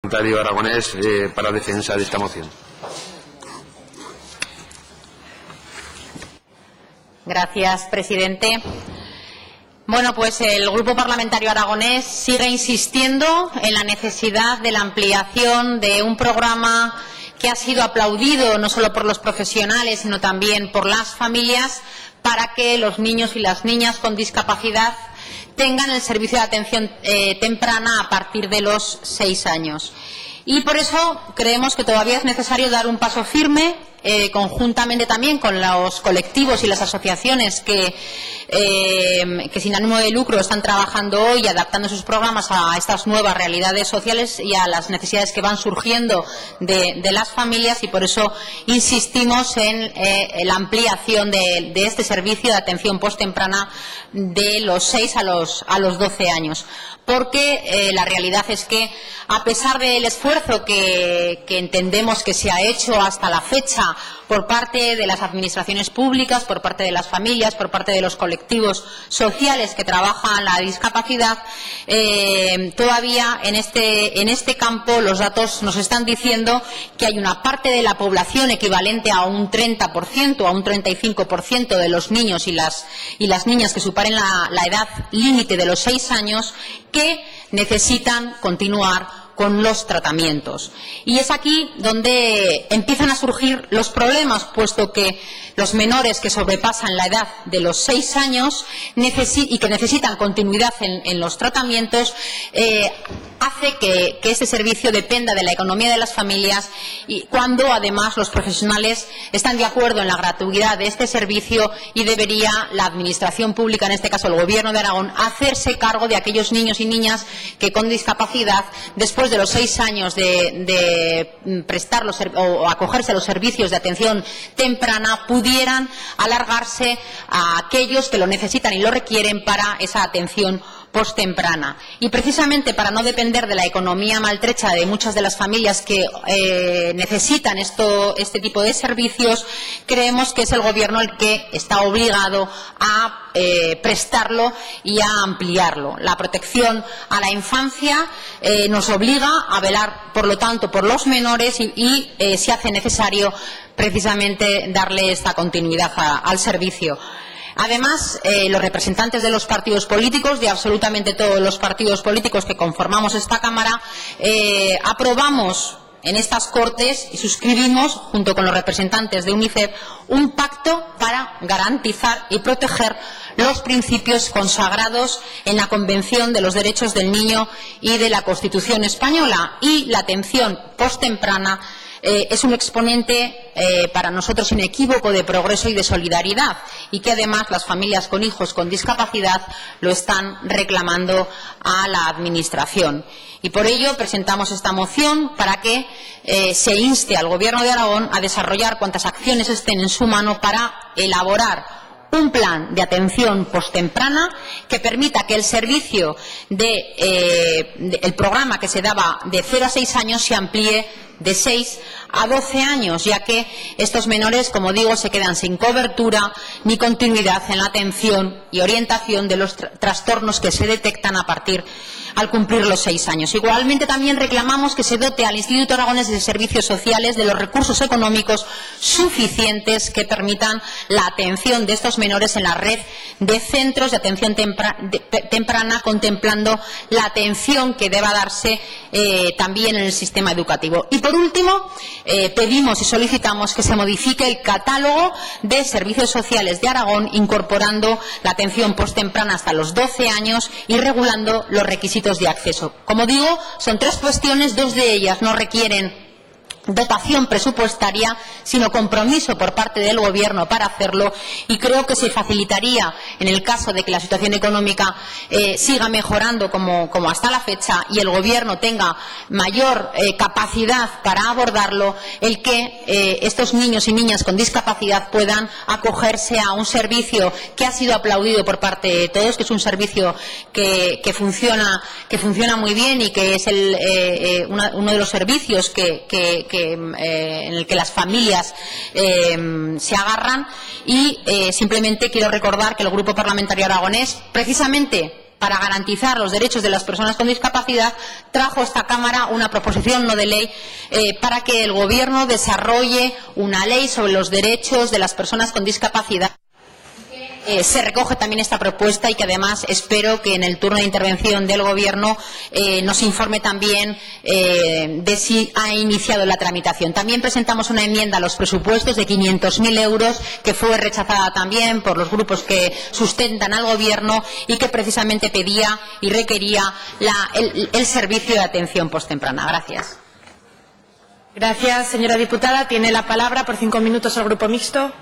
Parlamentario aragonés para defensa de esta moción. Gracias, presidente. Bueno, pues el Grupo Parlamentario Aragonés sigue insistiendo en la necesidad de la ampliación de un programa que ha sido aplaudido no solo por los profesionales, sino también por las familias, para que los niños y las niñas con discapacidad tengan el servicio de atención temprana a partir de los 6 años. Y por eso creemos que todavía es necesario dar un paso firme, conjuntamente también con los colectivos y las asociaciones que sin ánimo de lucro están trabajando hoy, adaptando sus programas a estas nuevas realidades sociales y a las necesidades que van surgiendo de las familias, y por eso insistimos en la ampliación de este servicio de atención posttemprana de los 6 a los 12 años. Porque la realidad es que, a pesar del esfuerzo que entendemos que se ha hecho hasta la fecha por parte de las administraciones públicas, por parte de las familias, por parte de los colectivos sociales que trabajan la discapacidad, todavía en este campo los datos nos están diciendo que hay una parte de la población equivalente a un 30%, a un 35% de los niños y las niñas que superen la edad límite de los 6 años que necesitan continuar con los tratamientos. Y es aquí donde empiezan a surgir los problemas, puesto que los menores que sobrepasan la edad de los 6 años y que necesitan continuidad en los tratamientos, hace que este servicio dependa de la economía de las familias, y cuando además los profesionales están de acuerdo en la gratuidad de este servicio, y debería la Administración pública, en este caso el Gobierno de Aragón, hacerse cargo de aquellos niños y niñas que con discapacidad, después de los 6 años de prestar o acogerse a los servicios de atención temprana, pudieran alargarse a aquellos que lo necesitan y lo requieren para esa atención posttemprana. Y precisamente para no depender de la economía maltrecha de muchas de las familias que necesitan este tipo de servicios, creemos que es el Gobierno el que está obligado a prestarlo y a ampliarlo. La protección a la infancia nos obliga a velar, por lo tanto, por los menores y se hace necesario precisamente darle esta continuidad al servicio. Además, los representantes de los partidos políticos, de absolutamente todos los partidos políticos que conformamos esta Cámara, aprobamos en estas Cortes y suscribimos, junto con los representantes de UNICEF, un pacto para garantizar y proteger los principios consagrados en la Convención de los Derechos del Niño y de la Constitución española. Y la atención posttemprana es un exponente para nosotros inequívoco de progreso y de solidaridad, y que además las familias con hijos con discapacidad lo están reclamando a la Administración. Y por ello presentamos esta moción para que se inste al Gobierno de Aragón a desarrollar cuantas acciones estén en su mano para elaborar un plan de atención posttemprana que permita que el servicio el programa que se daba de 0 a 6 años se amplíe de 6 a 12 años, ya que estos menores, como digo, se quedan sin cobertura ni continuidad en la atención y orientación de los trastornos que se detectan al cumplir los 6 años. Igualmente también reclamamos que se dote al Instituto Aragonés de Servicios Sociales de los recursos económicos suficientes que permitan la atención de estos menores en la red de centros de atención temprana, contemplando la atención que deba darse también en el sistema educativo. Y por último, pedimos y solicitamos que se modifique el catálogo de servicios sociales de Aragón, incorporando la atención posttemprana hasta los 12 años y regulando los requisitos de acceso. Como digo, son 3 cuestiones, 2 de ellas no requieren dotación presupuestaria, sino compromiso por parte del Gobierno para hacerlo, y creo que se facilitaría, en el caso de que la situación económica siga mejorando como hasta la fecha y el Gobierno tenga mayor capacidad para abordarlo, el que estos niños y niñas con discapacidad puedan acogerse a un servicio que ha sido aplaudido por parte de todos, que es un servicio que funciona muy bien y que es uno de los servicios en el que las familias se agarran. Y simplemente quiero recordar que el Grupo Parlamentario Aragonés, precisamente para garantizar los derechos de las personas con discapacidad, trajo a esta Cámara una proposición no de ley para que el Gobierno desarrolle una ley sobre los derechos de las personas con discapacidad. Se recoge también esta propuesta y que además espero que en el turno de intervención del Gobierno nos informe también de si ha iniciado la tramitación. También presentamos una enmienda a los presupuestos de 500.000 euros que fue rechazada también por los grupos que sustentan al Gobierno y que precisamente pedía y requería el servicio de atención postemprana. Gracias. Gracias, señora diputada. Tiene la palabra por 5 minutos el Grupo Mixto.